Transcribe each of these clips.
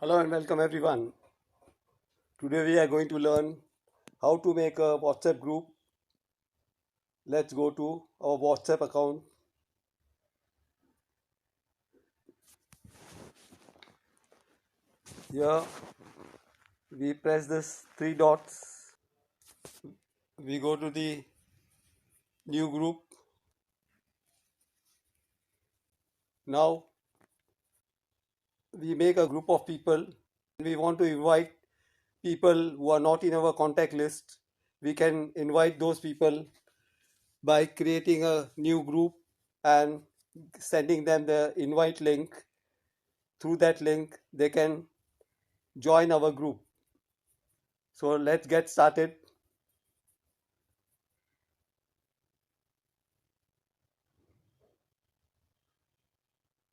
Hello and welcome everyone. Today we are going to learn how to make a WhatsApp group. Let's go to our WhatsApp account. Here we press this three dots. We go to the new group. Now we make a group of people. We want to invite people who are not in our contact list. We can invite those people by creating a new group and sending them the invite link. Through that link, they can join our group. So let's get started.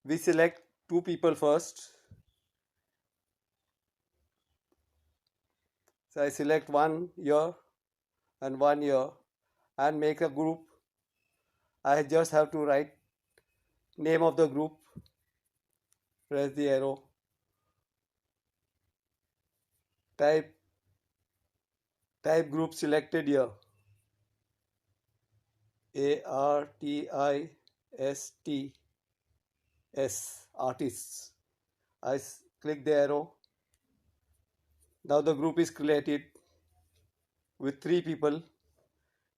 We select two people first. So I select one here and one here and make a group. I just have to write name of the group, press the arrow, type group selected here, ARTISTS, artists. I click the arrow. Now the group is created with three people.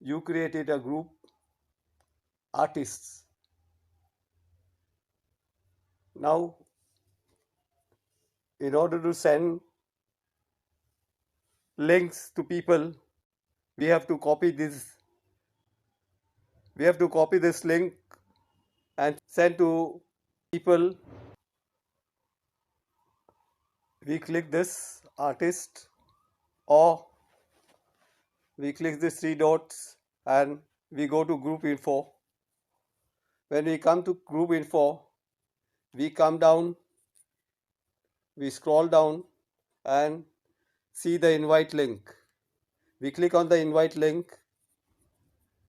You created a group, artists. Now, in order to send links to people, we have to copy this link and send to people. We click this artist, or we click these three dots and we go to group info. When we come to group info, we come down, we scroll down and see the invite link. We click on the invite link.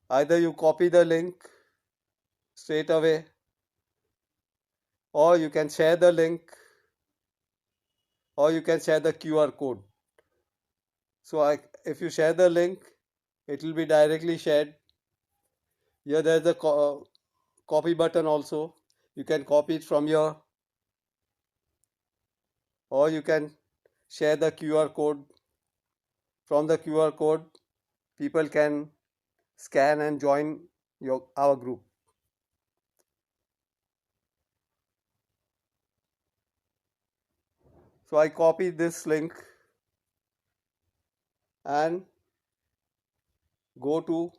Either you copy the link straight away, or you can share the link, or you can share the QR code. So if you share the link, it will be directly shared. Here there is a copy button also. You can copy it from here, or you can share the QR code. From the QR code, people can scan and join our group. So I copy this link and go to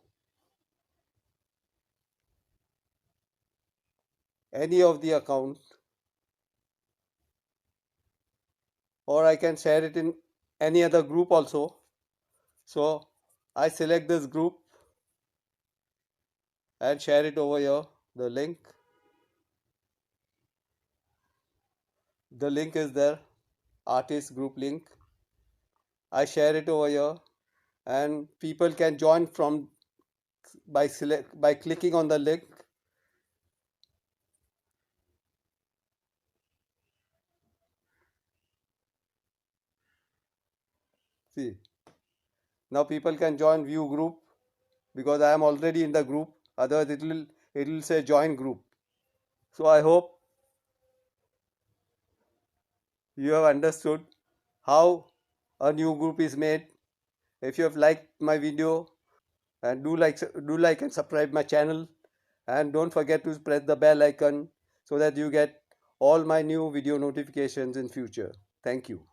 any of the account, or I can share it in any other group also. So I select this group and share it over here, the link. The link is there, artist group link. I share it over here and people can join from by clicking on the link. See, now people can join view group because I am already in the group. Otherwise it will say join group. So I hope you have understood how a new group is made. If you have liked my video, and do like and subscribe my channel, and don't forget to press the bell icon so that you get all my new video notifications in future. Thank you.